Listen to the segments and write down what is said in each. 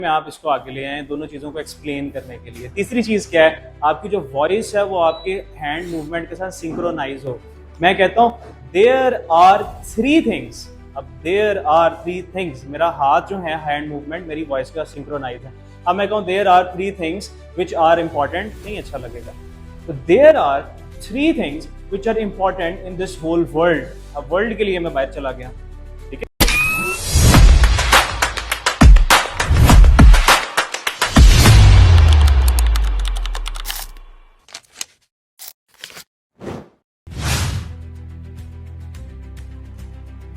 में आप इसको आगे ले आए दोनों चीज़ों को एक्सप्लेन करने के लिए। तीसरी चीज़ क्या है, आपकी जो वॉइस है वो आपके हैंड मूवमेंट के साथ सिंक्रोनाइज हो। मैं कहता हूँ देयर आर थ्री थिंग्स, अब देयर आर थ्री थिंग्स, मेरा हाथ जो है हैंड मूवमेंट मेरी वॉइस के साथ सिंक्रोनाइज है। अब मैं कहूँ there are three things which are important, नहीं अच्छा लगेगा। तो there are three things which are important in this whole world. अब वर्ल्ड के लिए मैं बाहर चला गया, ठीक है।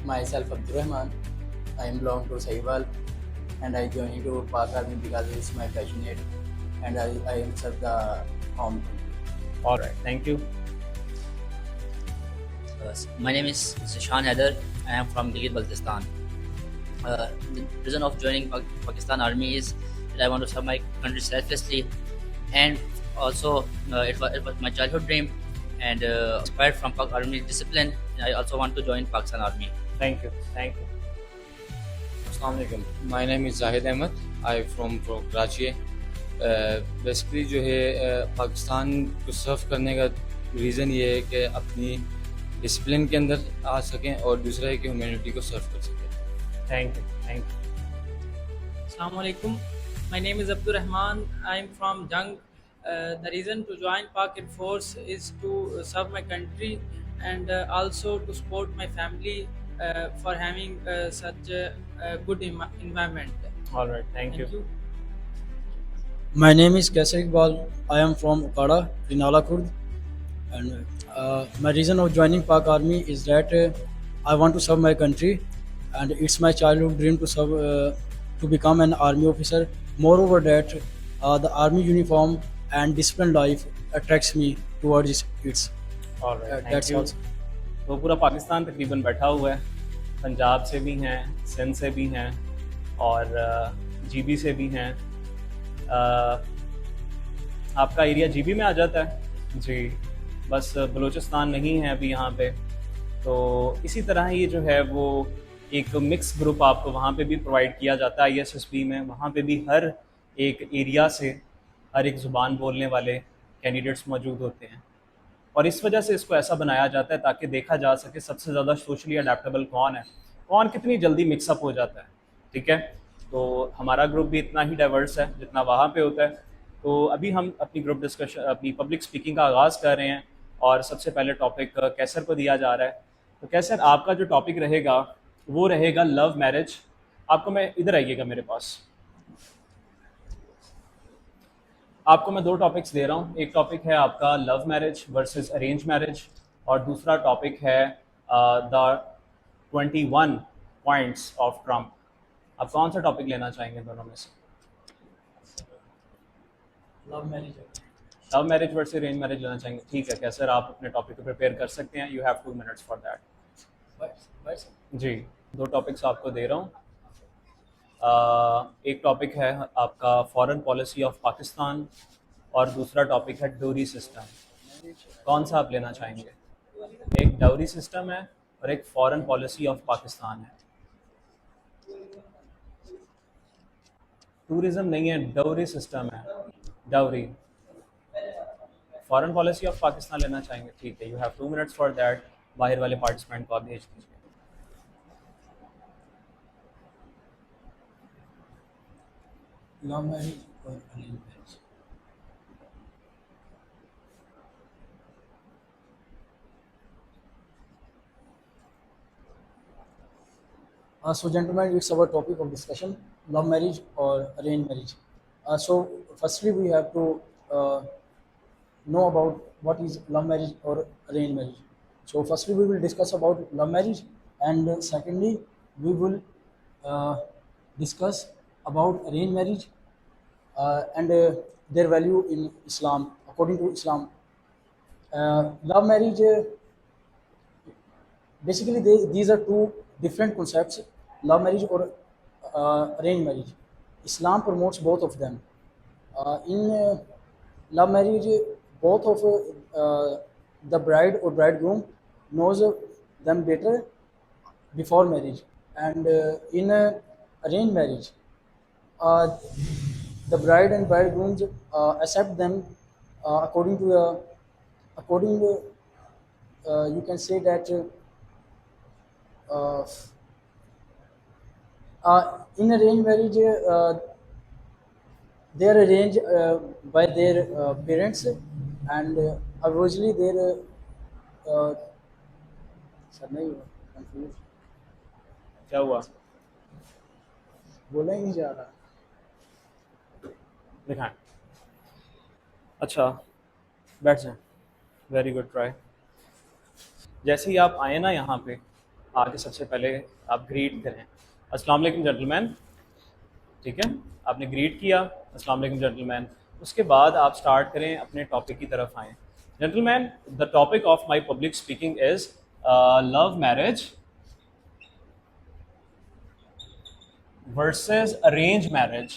Myself Abdurrahman. I am belong to Sahiwal and I joined to Pak Army because it's my passionate and I am serve the home country. All right, thank you. My name is Shan Haider. I am from Gilgit Baltistan. The reason of joining Pakistan Army is that I want to serve my country selflessly, and also it was my childhood dream, and inspired from Pak Army discipline. I also want to join Pakistan Army. Thank you. Thank you. अस्सलाम वालेकुम, my name is Zahid Ahmed, I from Karachi. Basically जो है पाकिस्तान को सर्व करने का reason ये है कि अपनी डिसिप्लिन के अंदर आ सकें और दूसरा है कि ह्यूमैनिटी को सर्व कर सकें। Thank you. Thank you. Assalamu alaikum. My name is Abdur Rahman. I am from Jang. The reason to join Pak Air Force is to serve my country and also to support my family for having such a good environment. All right. Thank you. My name is Kaisar Iqbal. I am from Ukada, Rinala Kurd, and my reason of joining Pak Army is that I want to serve my country, and it's my childhood dream to serve to become an army officer. Moreover, that the army uniform and disciplined life attracts me towards it. All right. Thank That's you. all. तो पूरा पाकिस्तान तकरीबन बैठा हुआ है, पंजाब से भी हैं, सिंध से भी हैं और जीबी से भी हैं। आपका एरिया जीबी में आ जाता है जी, बस बलूचिस्तान नहीं है अभी यहाँ पे। तो इसी तरह ये जो है वो एक मिक्स ग्रुप आपको वहाँ पे भी प्रोवाइड किया जाता है ISSB में। वहाँ पे भी हर एक एरिया से हर एक ज़ुबान बोलने वाले कैंडिडेट्स मौजूद होते हैं और इस वजह से इसको ऐसा बनाया जाता है ताकि देखा जा सके सबसे ज़्यादा सोशली अडेप्टेबल कौन है, कौन कितनी जल्दी मिक्सअप हो जाता है, ठीक है। तो हमारा ग्रुप भी इतना ही डाइवर्स है जितना वहाँ पे होता है। तो अभी हम अपनी ग्रुप डिस्कशन, अपनी पब्लिक स्पीकिंग का आगाज़ कर रहे हैं और सबसे पहले टॉपिक कैसर को दिया जा रहा है। तो कैसर, आपका जो टॉपिक रहेगा वो रहेगा लव मैरिज। आपको मैं इधर आइएगा मेरे पास, आपको मैं दो टॉपिक्स दे रहा हूँ। एक टॉपिक है आपका love marriage versus arrange marriage और दूसरा टॉपिक है द 21 पॉइंट्स ऑफ ट्रम्प। आप कौन सा टॉपिक लेना चाहेंगे दोनों में से? Love marriage. Love marriage versus arrange marriage लेना चाहेंगे, ठीक है। कैसर, आप अपने टॉपिक को प्रिपेयर कर सकते हैं। You have 2 minutes for that. जी, दो टॉपिक्स आपको दे रहा हूँ। एक टॉपिक है आपका फॉरेन पॉलिसी ऑफ पाकिस्तान और दूसरा टॉपिक है डाउरी सिस्टम। कौन सा आप लेना चाहेंगे? एक डाउरी सिस्टम है और एक फॉरेन पॉलिसी ऑफ पाकिस्तान है। टूरिज्म नहीं है, डाउरी सिस्टम है, dowry. Foreign policy of Pakistan लेना चाहेंगे, ठीक है। You have 2 minutes for that. बाहर वाले पार्टिसिपेंट को आप भेज दीजिए। Love marriage or arranged marriage? So gentlemen, it's our topic of discussion, love marriage or arranged marriage. So firstly, we have to know about what is love marriage or arranged marriage. So firstly, we will discuss about love marriage, and secondly, we will discuss about arranged marriage and their value in Islam, according to Islam. Love marriage, basically these are two different concepts, love marriage or arranged marriage. Islam promotes both of them. In love marriage, both of the bride or bridegroom knows them better before marriage, and in arranged marriage, uh, the bride and bridegrooms accept them according to according you can say that uh, in arranged marriage they are arranged by their parents and obviously their sir नहीं confused क्या हुआ? बोला ही नहीं जा रहा दिखाएं। अच्छा, बैठ जाएं। Very good try. जैसे ही आप आए ना यहाँ पे, आके सबसे पहले आप ग्रीट करें, अस्सलाम वालेकुम जेंटलमैन। ठीक है, आपने ग्रीट किया, अस्सलाम वालेकुम जेंटलमैन। उसके बाद आप स्टार्ट करें, अपने टॉपिक की तरफ आएँ। Gentleman, the topic of my public speaking is love marriage versus arranged marriage.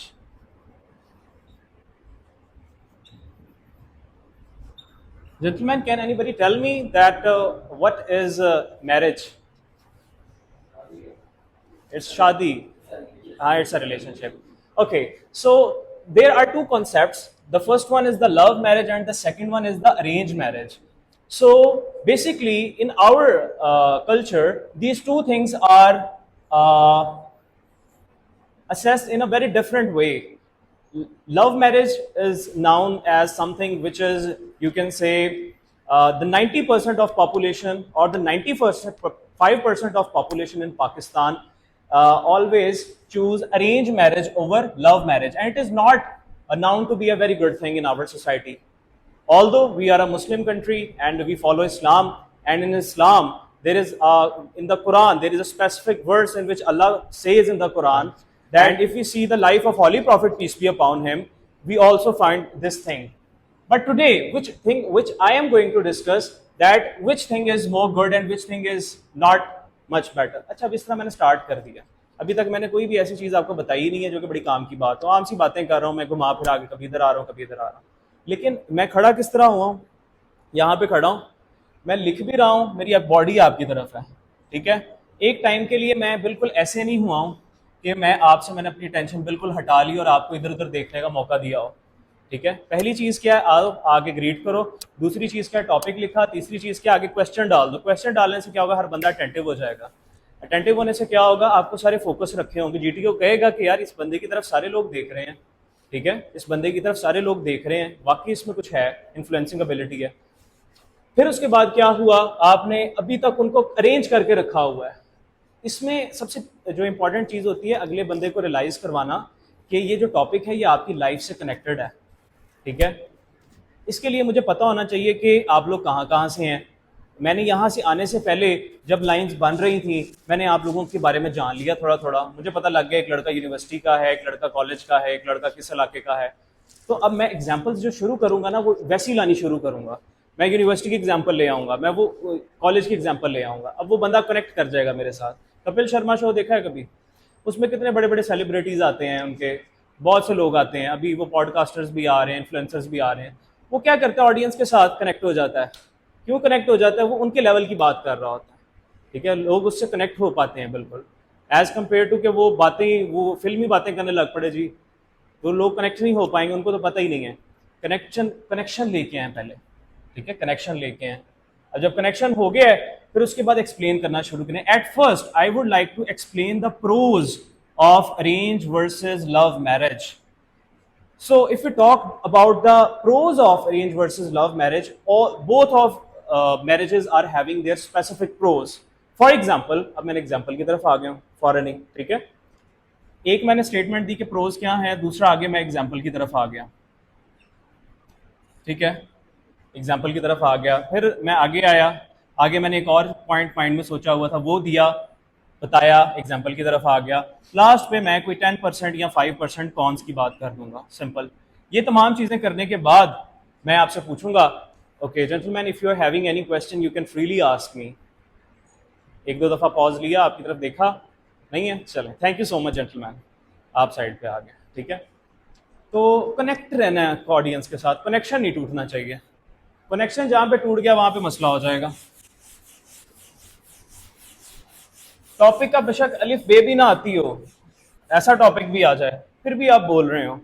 Gentlemen, can anybody tell me that what is marriage? It's shadi. It's a relationship. Okay, so there are two concepts. The first one is the love marriage and the second one is the arranged marriage. So basically in our culture, these two things are assessed in a very different way. Love marriage is known as something which is, you can say, the 90% of population or the 95% of population in Pakistan always choose arranged marriage over love marriage, and it is not known to be a very good thing in our society. Although we are a Muslim country and we follow Islam, and in Islam there is in the Quran there is a specific verse in which Allah says in the Quran that if we see the life of Holy Prophet, peace be upon him, we also find this thing. But today, which I am going to discuss, that which thing is more good and which thing is not much better. अच्छा, अब इस तरह मैंने start कर दिया। अभी तक मैंने कोई भी ऐसी चीज़ आपको बताई ही नहीं है जो कि बड़ी काम की बात हो। आम सी बातें कर रहा हूँ मैं, घुमा फिरा के कभी इधर आ रहा हूँ कभी इधर आ रहा हूँ। लेकिन मैं खड़ा किस तरह हुआ हूँ? यहाँ पे खड़ा हूँ, मैं लिख भी रहा हूँ, मेरी बॉडी आपकी तरफ है। ठीक है, एक टाइम के लिए मैं बिल्कुल ऐसे नहीं हुआ हूँ कि मैंने अपनी टेंशन बिल्कुल हटा ली और आपको इधर उधर देखने का मौका दिया हो। ठीक है, पहली चीज़ क्या है, आओ आगे ग्रीट करो। दूसरी चीज़ क्या है, टॉपिक लिखा। तीसरी चीज़ क्या, आगे क्वेश्चन डाल दो। क्वेश्चन डालने से क्या होगा, हर बंदा अटेंटिव हो जाएगा। अटेंटिव होने से क्या होगा, आपको सारे फोकस रखे होंगे। जीटी को कहेगा कि यार इस बंदे की तरफ सारे लोग देख रहे हैं। ठीक है, इस बंदे की तरफ सारे लोग देख रहे हैं, वाकई इसमें कुछ है, इन्फ्लुएंसिंग एबिलिटी है। फिर उसके बाद क्या हुआ, आपने अभी तक उनको अरेंज करके रखा हुआ है। इसमें सबसे जो इम्पोर्टेंट चीज़ होती है, अगले बंदे को रियलाइज़ करवाना कि ये जो टॉपिक है ये आपकी लाइफ से कनेक्टेड है। ठीक है, इसके लिए मुझे पता होना चाहिए कि आप लोग कहाँ कहाँ से हैं। मैंने यहाँ से आने से पहले जब लाइंस बन रही थी, मैंने आप लोगों के बारे में जान लिया थोड़ा थोड़ा। मुझे पता लग गया एक लड़का यूनिवर्सिटी का है, एक लड़का कॉलेज का है, एक लड़का किस इलाके का है। तो अब मैं एग्जाम्पल्स जो शुरू करूँगा ना, वो वैसी लानी शुरू करूँगा। मैं यूनिवर्सिटी की एग्जाम्पल ले आऊँगा, मैं वो कॉलेज की एग्जाम्पल ले आऊँगा। अब वो बंदा कनेक्ट कर जाएगा मेरे साथ। कपिल शर्मा शो देखा है कभी? उसमें कितने बड़े बड़े सेलिब्रिटीज़ आते हैं, उनके बहुत से लोग आते हैं। अभी वो पॉडकास्टर्स भी आ रहे हैं, इन्फ्लुएंसर्स भी आ रहे हैं। वो क्या करता है, ऑडियंस के साथ कनेक्ट हो जाता है। क्यों कनेक्ट हो जाता है? वो उनके लेवल की बात कर रहा होता है। ठीक है, लोग उससे कनेक्ट हो पाते हैं बिल्कुल, एज़ कम्पेयर टू कि वो फिल्मी बातें करने लग पड़े जी, तो लोग कनेक्ट नहीं हो पाएंगे, उनको तो पता ही नहीं है। कनेक्शन लेके आए पहले। ठीक है, कनेक्शन लेके आए। अब जब कनेक्शन हो गया है, फिर उसके बाद एक्सप्लेन करना शुरू करें। At first I would like to explain the pros of arranged versus love marriage. So if we talk about the pros of arranged versus love marriage, both of marriages are having their specific pros. For example, अब मैंने example की तरफ आ गया हूँ फॉरन ही। ठीक है, एक मैंने स्टेटमेंट दी कि प्रोज क्या है, दूसरा आगे मैं एग्जाम्पल की तरफ आ गया। ठीक है, एग्जाम्पल की तरफ आ गया, फिर मैं आगे आया, आगे मैंने एक और पॉइंट माइंड में सोचा हुआ था, वो दिया, बताया, एग्जाम्पल की तरफ आ गया। लास्ट पे मैं कोई 10% या 5% कॉन्स की बात कर दूंगा, सिंपल। ये तमाम चीज़ें करने के बाद मैं आपसे पूछूंगा, okay gentleman, if you are having any question you can freely ask me. एक दो दफ़ा पॉज लिया, आपकी तरफ देखा, नहीं है, चलें, thank you so much gentleman, आप साइड पे आ गए। ठीक है, तो कनेक्ट रहना है ऑडियंस के साथ, कनेक्शन नहीं टूटना चाहिए। कनेक्शन जहाँ पे टूट गया वहाँ पे मसला हो जाएगा। टॉपिक का बेशक अलिफ बे भी ना आती हो, ऐसा टॉपिक भी आ जाए, फिर भी आप बोल रहे हो।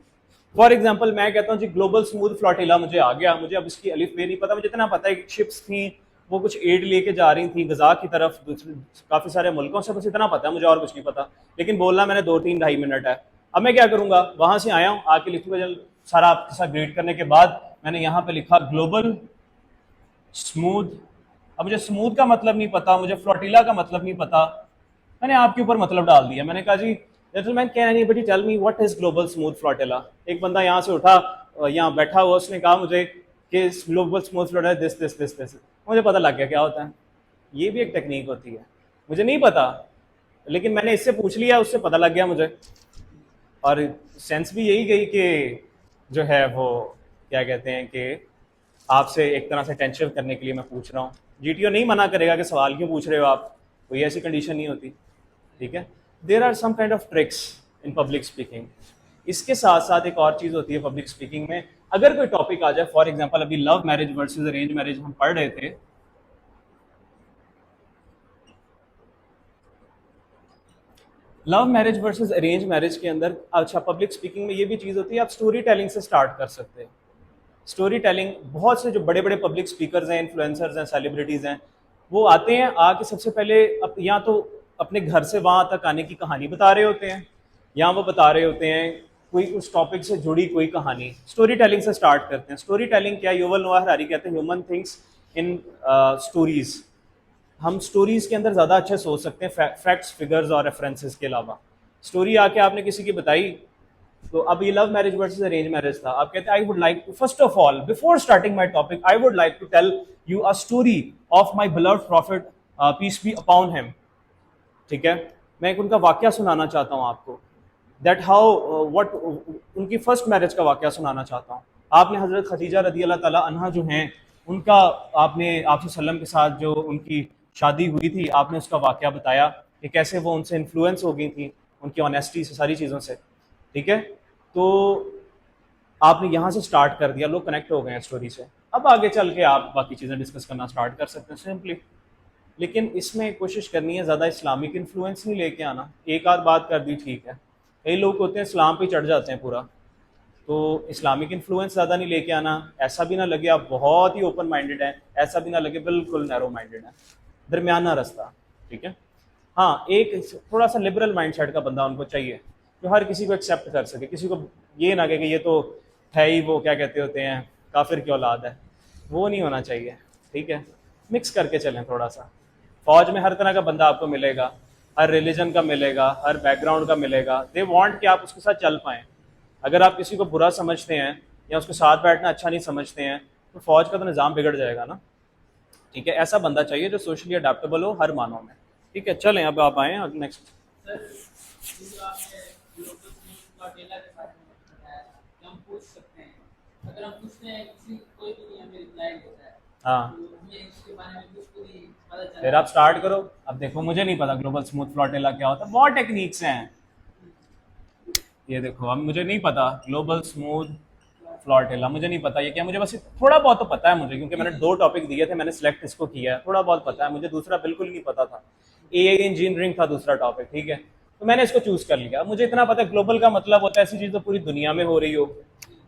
फॉर एग्जाम्पल मैं कहता हूँ जी ग्लोबल स्मूथ फ्लोटिला मुझे आ गया, मुझे अब इसकी अलिफ बे नहीं पता, मुझे इतना पता है कि शिप्स थी वो कुछ एड लेके जा रही थी गजा की तरफ काफ़ी सारे मुल्कों से, बस इतना पता है मुझे और कुछ नहीं पता। लेकिन बोलना मैंने 2-3-2.5 मिनट है। अब मैं क्या करूँगा, वहाँ से आया हूँ, आके लिखूंगा सारा आपके साथ ग्रीट करने के बाद मैंने यहाँ पे लिखा ग्लोबल स्मूथ। अब मुझे स्मूथ का मतलब नहीं पता, मुझे फ्लोटिला का मतलब नहीं पता, मैंने आपके ऊपर मतलब डाल दिया। मैंने कहा जी gentleman can anybody tell me what is global smooth flotilla. एक बंदा यहाँ से उठा, यहाँ बैठा हुआ, उसने कहा मुझे कि global smooth flotilla this this this this. मुझे पता लग गया क्या होता है। ये भी एक टेक्निक होती है, मुझे नहीं पता, लेकिन मैंने इससे पूछ लिया, उससे पता लग गया मुझे। और सेंस भी यही गई कि जो है वो क्या कहते हैं कि आपसे एक तरह से टेंशन करने के लिए मैं पूछ रहा हूँ। जीटीओ नहीं मना करेगा कि सवाल क्यों पूछ रहे हो आप, कोई ऐसी कंडीशन नहीं होती, ठीक है। There are some kind of tricks in public speaking. इसके साथ साथ एक और चीज़ होती है पब्लिक स्पीकिंग में, अगर कोई टॉपिक आ जाए, फॉर एग्जांपल अभी love marriage versus arrange marriage हम पढ़ रहे थे, love marriage versus arrange marriage के अंदर अच्छा पब्लिक स्पीकिंग में ये भी चीज़ होती है, आप स्टोरी टेलिंग से स्टार्ट कर सकते हैं। स्टोरी टेलिंग, बहुत से जो बड़े बड़े पब्लिक स्पीकर्स हैं, इन्फ्लुएंसर्स हैं, सेलिब्रिटीज़ हैं, वो आते हैं, आके सबसे पहले या तो अपने घर से वहाँ तक आने की कहानी बता रहे होते हैं, या वो बता रहे होते हैं कोई उस टॉपिक से जुड़ी कोई कहानी। स्टोरी टेलिंग से स्टार्ट करते हैं। स्टोरी टेलिंग क्या, युवल नोआ हरारी कहते हैं ह्यूमन थिंग्स इन स्टोरीज। हम स्टोरीज के अंदर ज़्यादा अच्छे सोच सकते हैं फैक्ट्स, फिगर्स और रेफरेंसेस के अलावा। स्टोरी आके आपने किसी की बताई, तो अब ये love marriage versus arrange marriage था, आप कहते हैं I would like to first of all before starting my topic I would like to tell you a story of my beloved prophet peace be upon him. ठीक है, मैं एक उनका वाकया सुनाना चाहता हूँ आपको, दैट हाउ व्हाट उनकी फर्स्ट मैरिज का वाकया सुनाना चाहता हूँ। आपने हजरत खदीजा रदी अल्लाह ताला अन्हा जो हैं उनका, आपने आप सल्लम के साथ जो उनकी शादी हुई थी, आपने उसका वाकया बताया कि कैसे वो उनसे इन्फ्लुएंस हो गई थी उनकी ऑनेस्टी से, सारी चीज़ों से। ठीक है, तो आपने यहाँ से स्टार्ट कर दिया, लोग कनेक्ट हो गए हैं स्टोरी से। अब आगे चल के आप बाकी चीज़ें डिस्कस करना स्टार्ट कर सकते हैं सिंपली, लेकिन इसमें कोशिश करनी है ज़्यादा इस्लामिक इन्फ्लुएंस नहीं लेके आना। एक आध बात कर दी ठीक है, कई लोग होते हैं इस्लाम पे चढ़ जाते हैं पूरा, तो इस्लामिक इन्फ्लुएंस ज़्यादा नहीं लेके आना। ऐसा भी ना लगे आप बहुत ही ओपन माइंडेड हैं, ऐसा भी ना लगे बिल्कुल नैरो माइंडेड है, दरमियाना रास्ता। ठीक है, हाँ, एक थोड़ा सा लिबरल माइंडसेट का बंदा उनको चाहिए जो हर किसी को एक्सेप्ट कर सके, किसी को ये ना कहे कि ये तो है ही वो क्या कहते होते हैं काफिर की औलाद है, वो नहीं होना चाहिए। ठीक है, मिक्स करके चलें थोड़ा सा। फौज में हर तरह का बंदा आपको मिलेगा, हर रिलीजन का मिलेगा, हर बैकग्राउंड का मिलेगा। दे वांट कि आप उसके साथ चल पाएं। अगर आप किसी को बुरा समझते हैं या उसके साथ बैठना अच्छा नहीं समझते हैं तो फौज का तो निज़ाम बिगड़ जाएगा ना। ठीक है, ऐसा बंदा चाहिए जो सोशली अडेप्टेबल हो हर मानों में। ठीक है, चलें अब आप आएँ नेक्स्ट। हम पूछ सकते हैं, अगर हम पूछते हैं किसी कोई भी नहीं हमें रिप्लाई देता है, हाँ, तो हमें इसके बारे में कुछ भी पता चला। फिर आप स्टार्ट करो। अब देखो मुझे नहीं पता ग्लोबल स्मूथ फ्लोटिला क्या होता है, बहुत टेक्निक्स हैं। ये देखो अब मुझे नहीं पता ग्लोबल स्मूथ फ्लोटिला, मुझे नहीं पता ये क्या, मुझे बस थोड़ा बहुत तो पता है मुझे, क्योंकि मैंने 2 टॉपिक दिए थे, मैंने सिलेक्ट इसको किया है, थोड़ा बहुत पता है मुझे। दूसरा बिल्कुल नहीं पता था, एआई इंजीनियरिंग था दूसरा टॉपिक। ठीक है, तो मैंने इसको चूज कर लिया। मुझे इतना पता है ग्लोबल का मतलब होता है ऐसी चीज़ तो पूरी दुनिया में हो रही हो,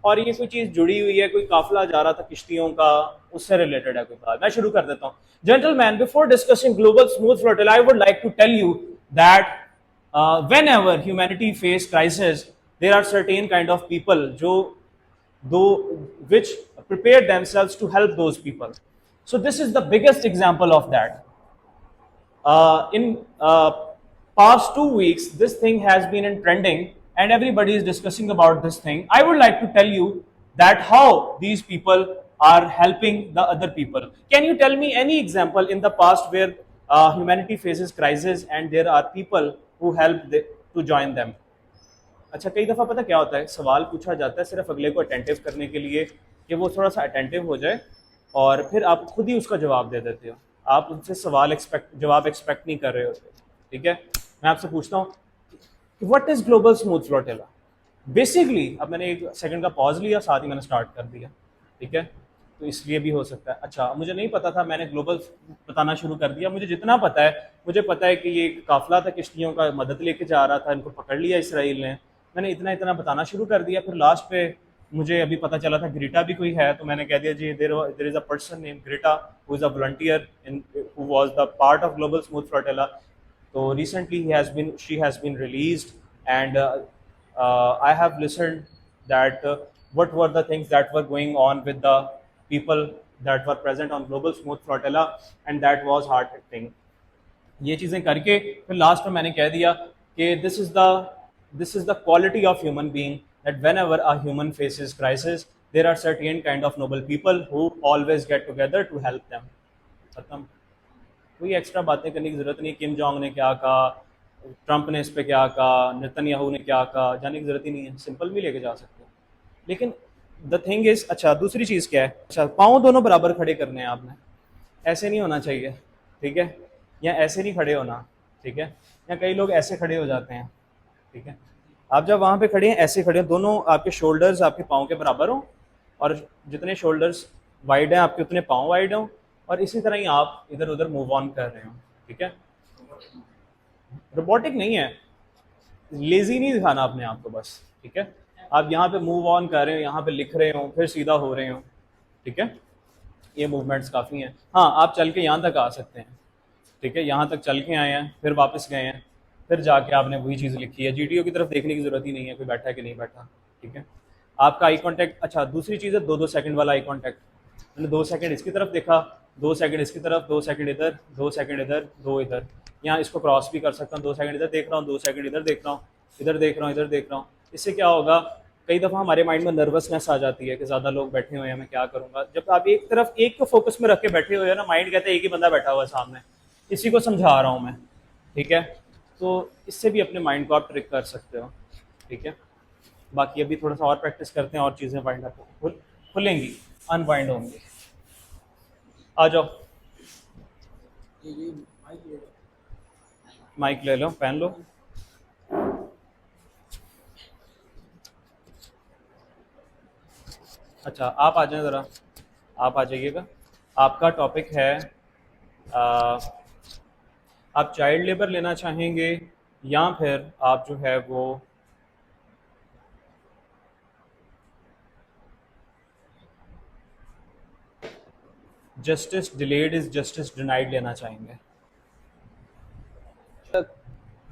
और ये कोई चीज़ जुड़ी हुई है, कोई काफिला जा रहा था किश्तियों का, उससे रिलेटेड है कोई बात। मैं शुरू कर देता हूँ। Gentleman, before discussing global smooth flotilla I would like to tell you that whenever humanity face crisis there are certain kind of people which prepare themselves to help those people. So this is the biggest example of that. In past 2 weeks this thing has been in trending and everybody is discussing about this thing. I would like to tell you that how these people are helping the other people. Can you tell me any example in the past where humanity faces crisis and there are people who help to join them? अच्छा, कई दफ़ा पता क्या होता है, सवाल पूछा जाता है सिर्फ अगले को अटेंटिव करने के लिए कि वो थोड़ा सा अटेंटिव हो जाए, और फिर आप खुद ही उसका जवाब दे देते हो। आप उनसे जवाब एक्सपेक्ट नहीं कर रहे होते। ठीक है, मैं आपसे पूछता हूँ कि what is global smooth flotilla basically. अब मैंने 1 सेकंड का पॉज लिया, साथ ही मैंने स्टार्ट कर दिया। ठीक है, तो इसलिए भी हो सकता है। अच्छा, मुझे नहीं पता था, मैंने ग्लोबल बताना शुरू कर दिया। मुझे जितना पता है, मुझे पता है कि ये काफिला था किश्तियों का, मदद लेके जा रहा था, इनको पकड़ लिया इसराइल ने, मैंने इतना इतना बताना शुरू कर दिया। फिर लास्ट पे मुझे अभी पता चला था ग्रीटा भी कोई है, तो मैंने कह दिया जी there is a person name Greta who is a volunteer in who was the part of global smooth flotilla. तो recently she has been released, and I have listened that what were the things that were going on with the people that were present on global smooth flotilla, and that was heart hitting। ये चीज़ें करके फिर last में मैंने कह दिया कि this is the quality of human being that whenever a human faces crisis there are certain kind of noble people who always get together to help them. खत्म। कोई एक्स्ट्रा बातें करने की ज़रूरत नहीं। किम जोंग ने क्या कहा, ट्रंप ने इस पे क्या कहा, नेतन्याहू ने क्या कहा, जाने की ज़रूरत ही नहीं है। सिंपल भी लेके जा सकते हैं। लेकिन द थिंग इज़, अच्छा दूसरी चीज़ क्या है, अच्छा पाँव दोनों बराबर खड़े करने हैं आपने, ऐसे नहीं होना चाहिए, ठीक है, या ऐसे नहीं खड़े होना, ठीक है, या कई लोग ऐसे खड़े हो जाते हैं, ठीक है। आप जब वहाँ पे खड़े हैं ऐसे खड़े हो, दोनों आपके शोल्डर्स आपके पाँव के बराबर हों, और जितने शोल्डर्स वाइड हैं आपके उतने पाँव वाइड हों, और इसी तरह ही आप इधर उधर मूव ऑन कर रहे हो, ठीक है। रोबोटिक नहीं है, लेजी नहीं दिखाना अपने आप को बस, ठीक है। आप यहाँ पे मूव ऑन कर रहे हो, यहाँ पे लिख रहे हो, फिर सीधा हो रहे हो, ठीक है। ये मूवमेंट्स काफ़ी हैं। हाँ, आप चल के यहाँ तक आ सकते हैं, ठीक है, यहाँ तक चल के आए हैं, फिर वापस गए हैं, फिर जाके आपने वही चीज़ लिखी है। जीटीओ की तरफ देखने की ज़रूरत ही नहीं है कोई बैठा है कि नहीं बैठा, ठीक है। आपका आई कॉन्टैक्ट, अच्छा दूसरी चीज़ है 2-2 सेकंड वाला आई कॉन्टैक्ट। मैंने 2 सेकंड इसकी तरफ देखा, 2 सेकंड इसकी तरफ, 2 सेकंड इधर, 2 सेकंड इधर, 2 इधर। यहाँ इसको क्रॉस भी कर सकता हूँ, 2 सेकंड इधर देख रहा हूँ, 2 सेकंड इधर देख रहा हूँ, इधर देख रहा हूँ, इधर देख रहा हूँ। इससे क्या होगा, कई दफ़ा हमारे माइंड में नर्वसनेस आ जाती है कि ज़्यादा लोग बैठे हुए हैं, मैं क्या करूँगा। जब आप एक तरफ एक को फोकस में रख के बैठे हुए हैं ना, माइंड कहता है एक ही बंदा बैठा हुआ है सामने, इसी को समझा रहा हूँ मैं, ठीक है। तो इससे भी अपने माइंड को आप ट्रिक कर सकते हो, ठीक है। बाकी अभी थोड़ा सा और प्रैक्टिस करते हैं और चीज़ें वाइंड अप खुलेंगी, अनवाइंड होंगी। आ जाओ, माइक ले लो, पहन लो। अच्छा आप आ जाएं ज़रा, आप आ जाइएगा। आपका टॉपिक है आप चाइल्ड लेबर लेना चाहेंगे या फिर आप जो है वो justice delayed is justice denied लेना चाहेंगे।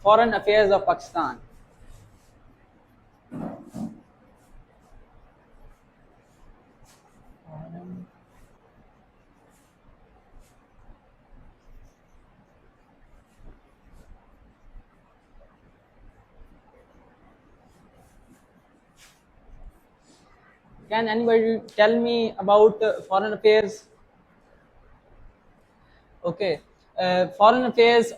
Foreign Affairs of Pakistan. Can anybody tell me about foreign affairs? Okay, foreign affairs.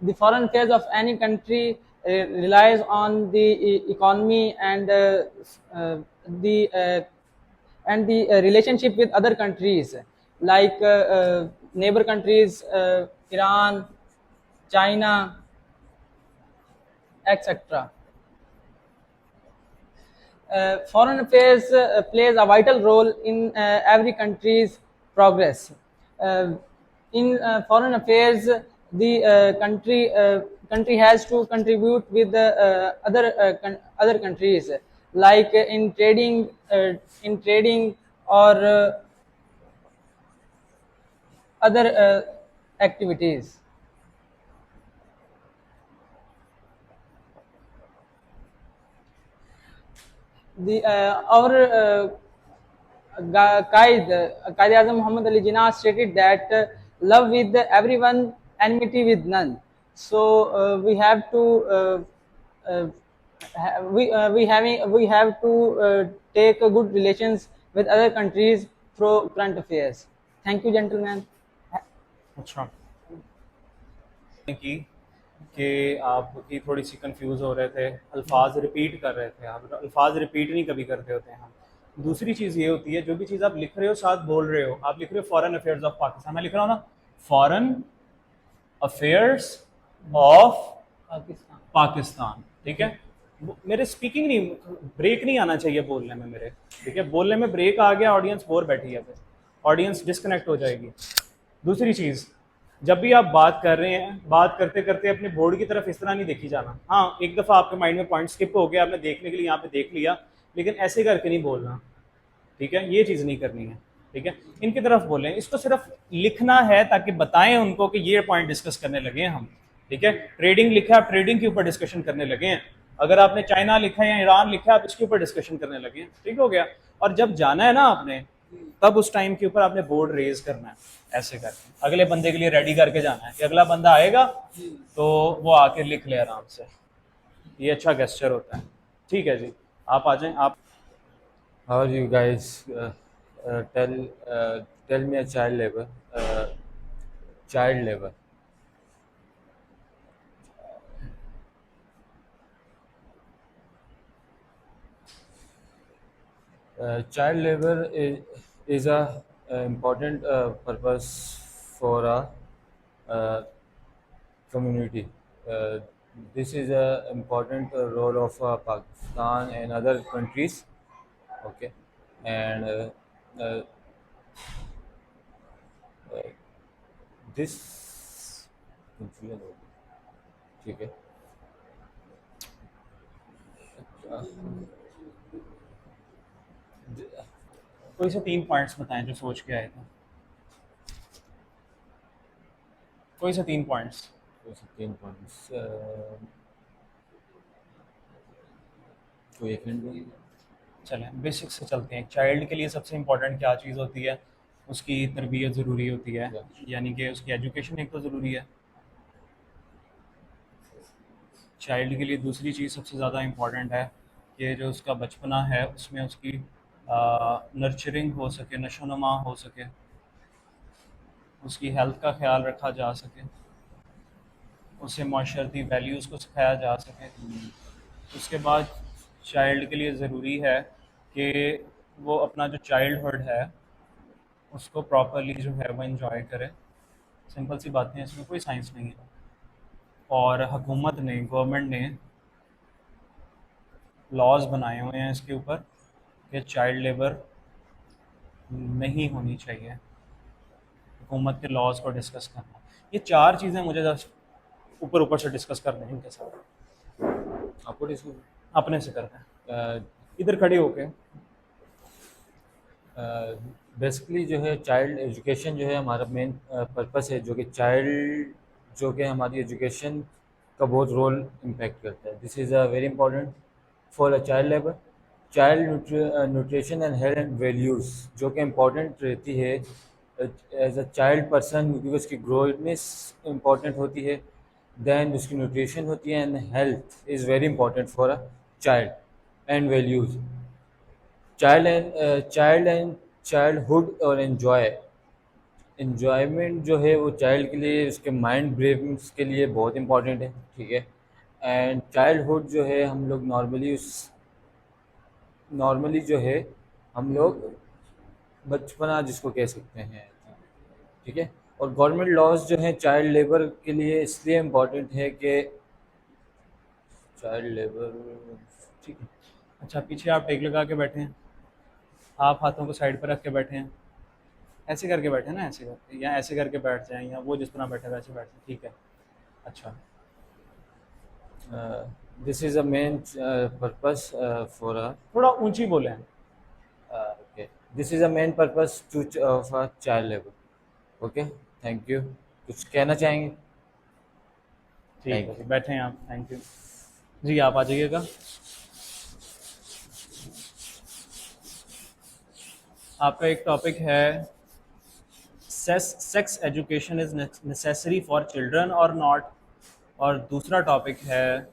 The foreign affairs of any country relies on the economy and the relationship with other countries like neighbor countries, Iran, China, etc. Foreign affairs plays a vital role in every country's progress. In foreign affairs, the country has to contribute with other countries, like in trading or other activities. Our Quaid-e-Azam Muhammad Ali Jinnah stated that love with everyone, enmity with none. So we have to we have to take good relations with other countries through current affairs. Thank you, gentlemen. अच्छा कि आपकी थोड़ी सी confuse हो रहे थे, अल्फाज repeat कर रहे थे। आप अल्फाज रिपीट नहीं कभी करते होते हैं हम। दूसरी चीज़ ये होती है, जो भी चीज़ आप लिख रहे हो साथ बोल रहे हो। आप लिख रहे हो फॉरेन अफेयर्स ऑफ पाकिस्तान, मैं लिख रहा हूँ ना फॉरेन अफेयर्स ऑफ पाकिस्तान, ठीक है। मेरे स्पीकिंग नहीं, ब्रेक नहीं आना चाहिए बोलने में मेरे, ठीक है। बोलने में ब्रेक आ गया, ऑडियंस बोर बैठी है, फिर ऑडियंस डिस्कनेक्ट हो जाएगी। दूसरी चीज़, जब भी आप बात कर रहे हैं, बात करते करते अपने बोर्ड की तरफ इस तरह नहीं देखी जाना। हाँ, एक दफ़ा आपके माइंड में पॉइंट स्किप हो गया, आपने देखने के लिए यहाँ पे देख लिया, लेकिन ऐसे करके नहीं बोलना, ठीक है? ये चीज़ नहीं करनी है, ठीक है? इनकी तरफ बोलें, इसको सिर्फ लिखना है ताकि बताएं उनको कि ये पॉइंट डिस्कस करने लगे हैं हम, ठीक है? ट्रेडिंग लिखा है, आप ट्रेडिंग के ऊपर डिस्कशन करने लगे हैं। अगर आपने चाइना लिखा है या ईरान लिखा है, आप इसके ऊपर डिस्कशन करने लगे हैं, ठीक हो गया? और जब जाना है ना आपने, तब उस टाइम के ऊपर आपने बोर्ड रेज करना है, ऐसे करके अगले बंदे के लिए रेडी करके जाना है कि अगला बंदा आएगा तो वो आके लिख ले आराम से। ये अच्छा गेस्चर होता है, ठीक है जी? आप आ जाएं। आप How are you guys? Tell me a child labor. Child labor. Child labor is a important purpose for a community. Uh, this is a important role of Pakistan and other countries. Okay, and uh, this confusion हो गई, ठीक है? कोई से 3 points बताएं जो सोच के आए थे, कोई से 3 पॉइंट्स। 15 points. कोई एक मिनट। चलें बेसिक से चलते हैं। चाइल्ड के लिए सबसे इम्पोर्टेंट क्या चीज़ होती है? उसकी तरबियत ज़रूरी होती है, यानी कि उसकी एजुकेशन एक तो ज़रूरी है। चाइल्ड के लिए दूसरी चीज़ सबसे ज़्यादा इम्पोर्टेंट है कि जो उसका बचपना है उसमें उसकी नर्चरिंग हो सके, नशोनुमा हो सके, उसकी हेल्थ का ख्याल रखा जा सके, उसे माशरती वैल्यूज़ को सिखाया जा सके। उसके बाद चाइल्ड के लिए ज़रूरी है कि वो अपना जो चाइल्डहुड है उसको प्रॉपरली जो है वो एंजॉय करे। सिंपल सी बातें हैं, इसमें कोई साइंस नहीं है। और हुकूमत ने, गवर्नमेंट ने लॉज बनाए हुए हैं इसके ऊपर कि चाइल्ड लेबर नहीं होनी चाहिए। हुकूमत के लॉज को डिस्कस करना, ये 4 चीज़ें मुझे जस्ट ऊपर से डिस्कस करने हैं इनके साथ। आपको डिस्कस अपने से करना है, इधर खड़े होके। बेसिकली जो है चाइल्ड एजुकेशन जो है हमारा मेन पर्पस है, जो कि चाइल्ड जो कि हमारी एजुकेशन का बहुत रोल इम्पेक्ट करता है। This is a very important for a child labour. Child nutrition and health and values जो कि इम्पॉर्टेंट रहती है एज अ चाइल्ड पर्सन, क्योंकि उसकी ग्रोथनेस इम्पॉर्टेंट होती है, दैन उसकी न्यूट्रिशन होती है, and health is very important for a child and values. Childhood और एन्जॉयमेंट जो है वो चाइल्ड के लिए, उसके माइंड ब्रेविंग्स के लिए बहुत इंपॉर्टेंट है, ठीक है? एंड चाइल्डहुड जो है हम लोग नॉर्मली जो है हम लोग बचपना जिसको कह सकते हैं, ठीक है? और गवर्नमेंट लॉज जो हैं चाइल्ड लेबर के लिए इसलिए इम्पॉर्टेंट है कि चाइल्ड लेबर, ठीक है? अच्छा, पीछे आप टेक लगा के बैठे हैं, आप हाथों को साइड पर रख के बैठे हैं, ऐसे करके बैठे ना, ऐसे करके, या ऐसे करके बैठ जाएं, या वो जिस तरह बैठे वैसे बैठ जाएं, ठीक है? अच्छा, this is a main purpose for a थोड़ा ऊंची बोलें। okay. This is a main purpose of a child labor. Okay, thank you. कुछ कहना चाहेंगे? ठीक है जी, बैठे हैं आप, थैंक यू जी। आप आ जाइएगा। आपका एक टॉपिक है sex education is necessary for children और नॉट, और दूसरा टॉपिक है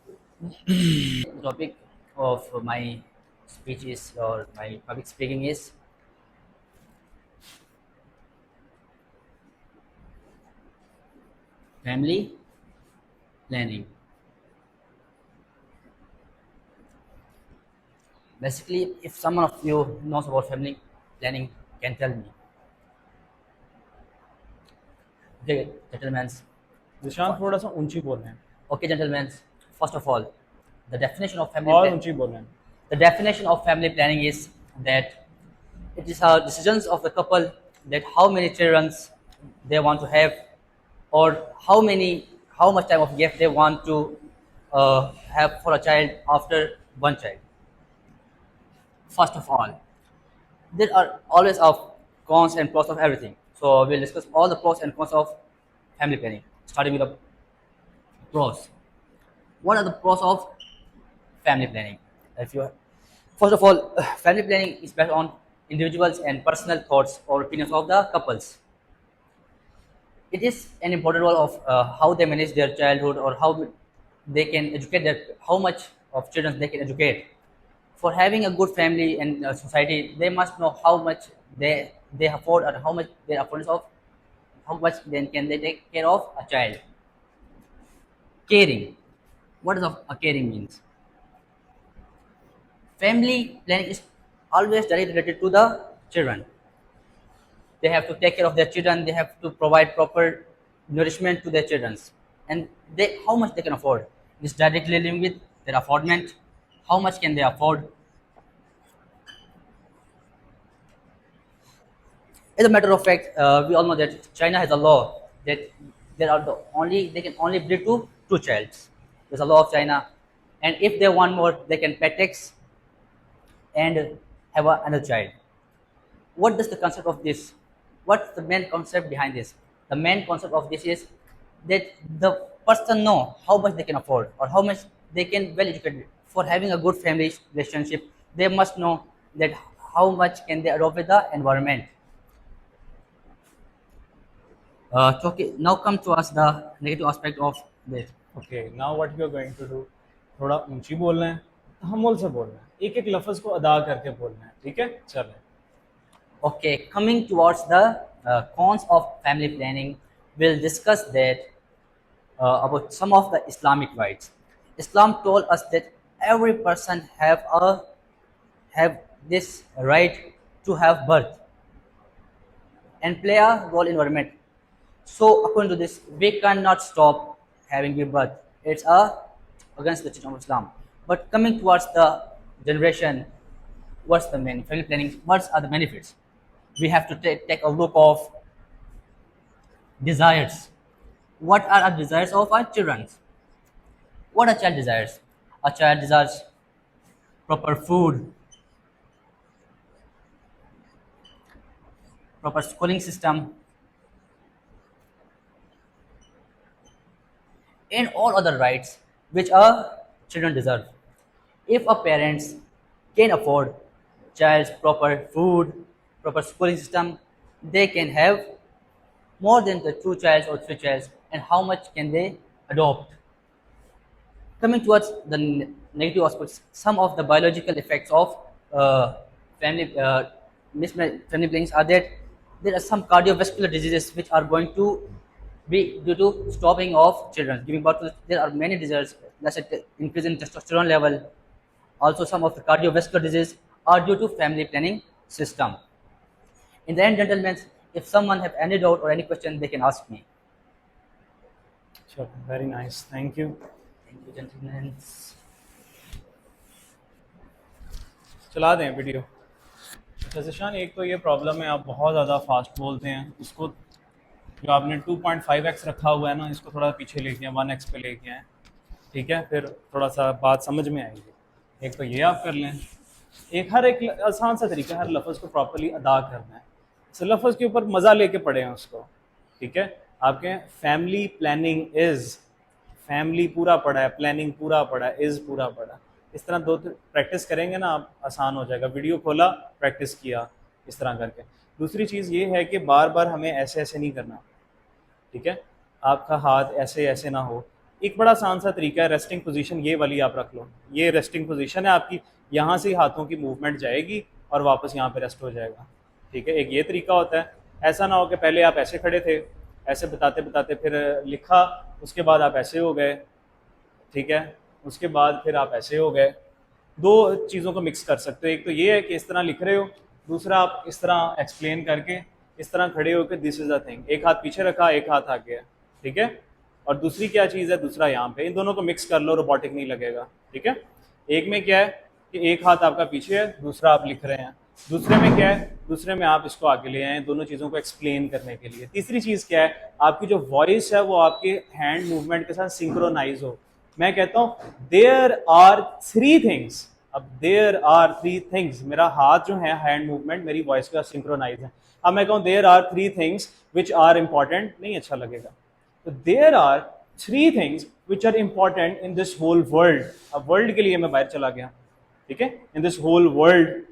Topic of my speech is, or my public speaking is, family planning. Basically, if someone of you knows about family planning, can tell me. Okay, gentlemen. निशान थोड़ा सा ऊंची बोल रहे हैं, Okay, gentlemen. First of all, the definition of family और planning. ऊंची बोल रहे हैं। The definition of family planning is that it is our decisions of the couple that how many children they want to have, or how much time of gap they want to have for a child after one child. First of all, there are always of cons and pros of everything. So we'll discuss all the pros and cons of family planning, starting with the pros. What are the pros of family planning? If you First of all, family planning is based on individuals and personal thoughts or opinions of the couples. It is an important role of how they manage their childhood or how they can educate how much of children they can educate. For having a good family and society, they must know how much they afford and how much their affordance of how much then can they take care of a child. Caring. What does a caring means? Family planning is always directly related to the children. They have to take care of their children. They have to provide proper nourishment to their children, and how much they can afford. It's directly linked with their affordment. How much can they afford? As a matter of fact, we all know that China has a law that they can only breed to two childs. There's a law of China, and if they want more, they can pay tax and have another child. What does the concept of this? What's the main concept behind this? The main concept of this is that the person know how much they can afford or how much they can well educate. For having a good family relationship, they must know that how much can they adopt with the environment. Okay, now come to us the negative aspect of this. Okay now what you are going to do, थोड़ा ऊंची बोलना है, तहम्मुल से बोलना है, एक एक लफ्ज को अदा करके बोलना है, ठीक है? चलें. Okay, coming towards the cons of family planning, we'll discuss that about some of the Islamic rights. Islam told us that every person have this right to have birth and play a role in environment. So according to this, we cannot stop having the birth. It's against the teaching of Islam. But coming towards the generation, what's the main family planning? What are the benefits? We have to take a look of desires. What are our desires of our children? What a child desires? A child desires proper food, proper schooling system, and all other rights which our children deserve. If a parents can afford child's proper food, proper schooling system, they can have more than the two childs or three childs, and how much can they adopt? Coming towards the negative aspects, some of the biological effects of family family planning are that there are some cardiovascular diseases which are going to be due to stopping of children giving birth to. There are many diseases, let's say increase in testosterone level. Also, some of the cardiovascular diseases are due to family planning system. In the end, gentlemen, if someone have any doubt or any question, they can ask me. Sure, very nice, thank you. Thank you, gentlemen. चला दें video. अच्छा ज़िशान, एक तो ये problem है, आप बहुत ज़्यादा फास्ट बोलते हैं. उसको जो आपने 2.5x रखा हुआ है ना, इसको थोड़ा पीछे लेके आए, 1x पे लेके आए, ठीक है? फिर थोड़ा सा बात समझ में आएगी. एक तो ये आप कर लें. हर एक आसान सा तरीका, हर लफ्ज़ को प्रॉपर्ली अदा करना है. इस लफ्ज़ के ऊपर मज़ा लेके पढ़े हैं उसको, ठीक है? आपके फैमिली प्लानिंग इज़, फैमिली पूरा पढ़ा है, प्लानिंग पूरा पढ़ा है, इज़ पूरा पढ़ा. इस तरह दो प्रैक्टिस करेंगे ना, आप आसान हो जाएगा. वीडियो खोला, प्रैक्टिस किया, इस तरह करके. दूसरी चीज़ ये है कि बार बार हमें ऐसे ऐसे नहीं करना, ठीक है? आपका हाथ ऐसे ऐसे ना हो. एक बड़ा आसान सा तरीका है, रेस्टिंग पोजीशन ये वाली आप रख लो. ये रेस्टिंग पोजीशन है आपकी, यहाँ से हाथों की मूवमेंट जाएगी और वापस यहाँ पे रेस्ट हो जाएगा, ठीक है? एक ये तरीका होता है. ऐसा ना हो कि पहले आप ऐसे खड़े थे, ऐसे बताते बताते फिर लिखा, उसके बाद आप ऐसे हो गए, ठीक है? उसके बाद फिर आप ऐसे हो गए. दो चीज़ों को मिक्स कर सकते हो. एक तो ये है कि इस तरह लिख रहे हो, दूसरा आप इस तरह एक्सप्लेन करके इस तरह खड़े हो कि दिस इज़ द थिंग. एक हाथ पीछे रखा, एक हाथ आगे है, ठीक है? और दूसरी क्या चीज़ है, दूसरा यहाँ पे. इन दोनों को मिक्स कर लो, रोबोटिक नहीं लगेगा, ठीक है? एक में क्या है कि एक हाथ आपका पीछे है, दूसरा आप लिख रहे हैं. दूसरे में क्या है, दूसरे में आप इसको आगे ले आए दोनों चीज़ों को एक्सप्लेन करने के लिए। तीसरी चीज़ क्या है, आपकी जो वॉइस है वो आपके हैंड मूवमेंट के साथ सिंक्रोनाइज हो। मैं कहता हूँ देयर आर थ्री थिंग्स, अब देयर आर थ्री थिंग्स, मेरा हाथ जो है हैंड मूवमेंट मेरी वॉइस के साथ सिंक्रोनाइज है। अब मैं कहूँ there are three things which are important, नहीं अच्छा लगेगा। तो there are three things which are important in this whole world. अब वर्ल्ड के लिए मैं बाहर चला गया, ठीक है, इन दिस होल वर्ल्ड।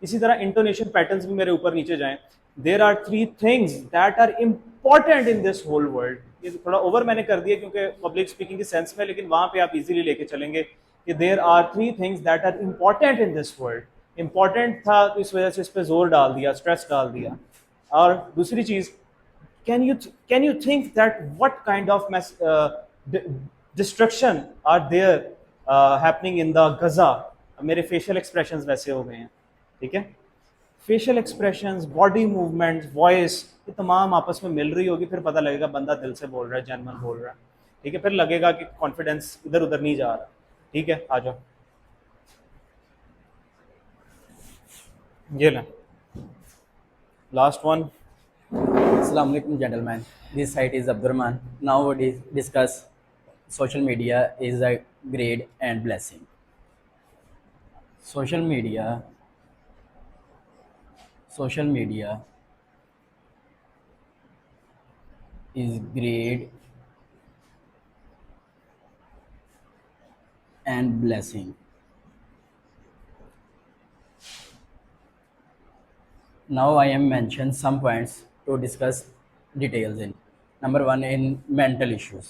इसी तरह इंटोनेशन पैटर्न्स भी मेरे ऊपर नीचे जाएं। There are three things that are important in this whole world. ये थोड़ा ओवर मैंने कर दिया क्योंकि पब्लिक स्पीकिंग के सेंस में, लेकिन वहां पे आप इजीली लेके चलेंगे कि there are three things that are important in this world. Important था तो इस वजह से इस पर जोर डाल दिया, स्ट्रेस डाल दिया। और दूसरी चीज, can you think that what kind of destruction are there happening in the Gaza? मेरे फेशियल एक्सप्रेशंस वैसे हो गए हैं, ठीक है। Facial expressions, body movements, voice, ये तमाम आपस में मिल रही होगी, फिर पता लगेगा बंदा दिल से बोल रहा है, जेन्युइन बोल रहा है, ठीक है। फिर लगेगा कि कॉन्फिडेंस इधर उधर नहीं जा रहा, ठीक है। आ जाओ, ये लें last one. Assalamu alaikum, gentlemen. This site is Abdurrahman. Now we discuss social media is a grade and blessing. Social media is grade and blessing. Now I am mention some points to discuss details in. Number one, in mental issues.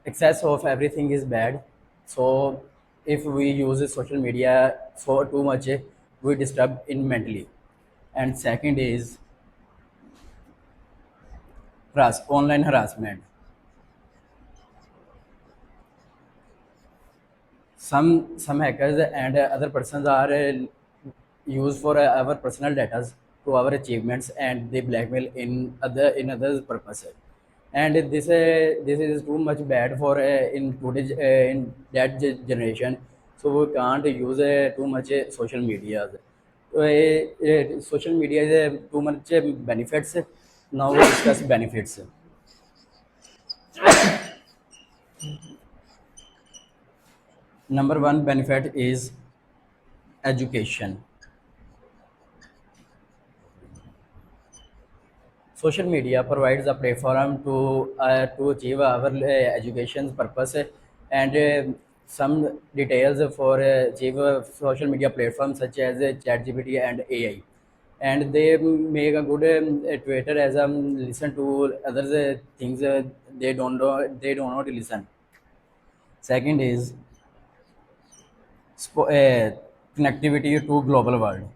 Excess of everything is bad. So if we use social media for too much, we disturb in mentally. And second is online harassment. Some hackers and other persons are used for our personal data to our achievements, and they blackmail in others purpose. And this is too much bad for in today's in that generation. So we can't use too much social media. Social media is too much benefits. Now we discuss benefits. Number one benefit is education. Social media provides a platform to achieve our education purpose, and some details for achieve social media platforms such as ChatGPT and AI, and they make a good Twitter as listen to other things they do not listen. Second is connectivity to global world.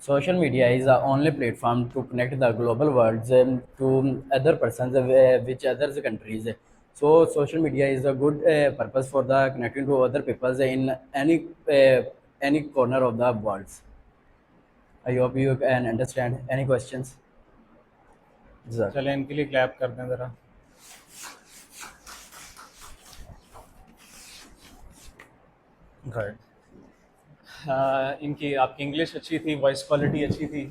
Social media is the only platform to connect the global world to other persons which other countries. So social media is a good purpose for the connecting to other people in any corner of the world. I hope you can understand. Any questions? Sir. चले इनके लिए clap कर दें ज़रा। Good. इनकी आपकी English अच्छी थी, वॉइस क्वालिटी अच्छी थी,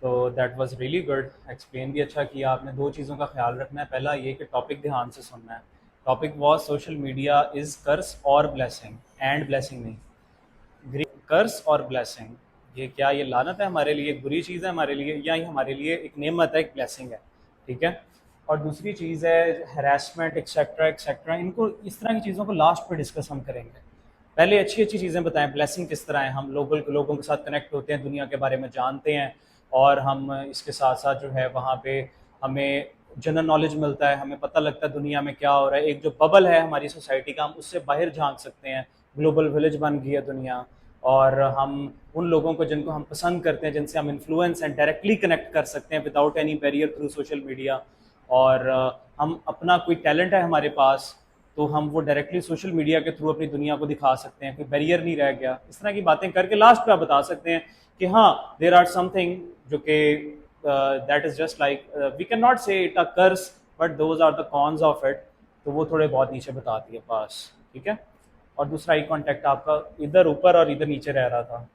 तो that was really good. Explain भी अच्छा किया आपने। दो चीज़ों का ख्याल रखना है, पहला ये कि टॉपिक ध्यान से सुनना है। Topic was social media is curse और ब्लेसिंग, एंड ब्लेसिंग नहीं, कर्स और ब्लेसिंग। ये क्या, ये लानत है हमारे लिए, एक बुरी चीज़ है हमारे लिए, या ये हमारे लिए एक नेमत है, एक ब्लेसिंग है, ठीक है। और दूसरी चीज़ है हरासमेंट एक्सेट्रा एक्सेट्रा, इनको इस तरह की चीज़ों को लास्ट पे डिस्कस हम करेंगे। पहले अच्छी अच्छी चीज़ें बताएं, ब्लेसिंग किस तरह है, हम लोगों के साथ कनेक्ट होते हैं, दुनिया के बारे में जानते हैं, और हम इसके साथ साथ जो है वहाँ पे हमें जनरल नॉलेज मिलता है, हमें पता लगता है दुनिया में क्या हो रहा है। एक जो बबल है हमारी सोसाइटी का, हम उससे बाहर झांक सकते हैं। ग्लोबल विलेज बन गई है दुनिया, और हम उन लोगों को जिनको हम पसंद करते हैं, जिनसे हम इन्फ्लुएंस एंड डायरेक्टली कनेक्ट कर सकते हैं without any barrier through social media. और हम अपना कोई टैलेंट है हमारे पास, तो हम वो डायरेक्टली सोशल मीडिया के थ्रू अपनी दुनिया को दिखा सकते हैं, कोई बैरियर नहीं रह गया। इस तरह की बातें करके लास्ट पे आप बता सकते हैं कि हाँ देर आर समथिंग जो कि that is just like we can not say it a curse but those are the cons of it, तो वो थोड़े बहुत नीचे बताती है पास, ठीक है। और दूसरा आई कॉन्टैक्ट आपका इधर ऊपर और इधर नीचे रह रहा था,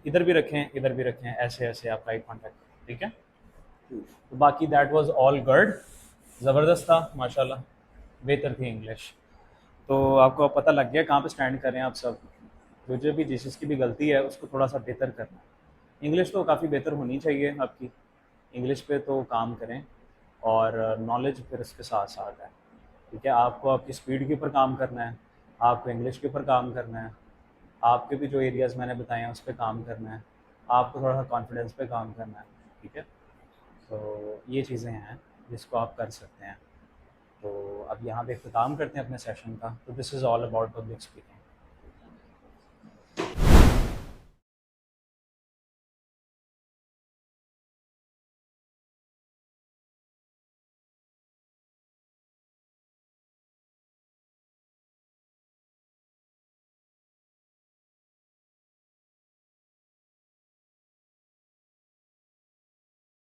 इधर भी रखें इधर भी रखें, ऐसे ऐसे आप आई कॉन्टैक्ट, ठीक है। तो बाकी दैट वाज ऑल गुड, ज़बरदस्त था माशाल्लाह, बेहतर थी इंग्लिश। तो आपको पता लग गया कहाँ पे स्टैंड कर रहे हैं आप सब, जो भी जिसकी भी गलती है उसको थोड़ा सा बेहतर करना। इंग्लिश तो काफ़ी बेहतर होनी चाहिए आपकी, इंग्लिश पे तो काम करें और नॉलेज फिर इसके साथ साथ है, ठीक है। आपको आपकी स्पीड के ऊपर काम करना है, आपको इंग्लिश के ऊपर काम करना है, आपके भी जो एरियाज़ मैंने बताए हैं उस पर काम करना है, आपको थोड़ा सा कॉन्फिडेंस पे काम करना है, ठीक है। तो ये चीज़ें हैं जिसको आप कर सकते हैं। तो अब यहाँ पे इख्तिताम करते हैं अपने सेशन का। तो this is all about public speaking.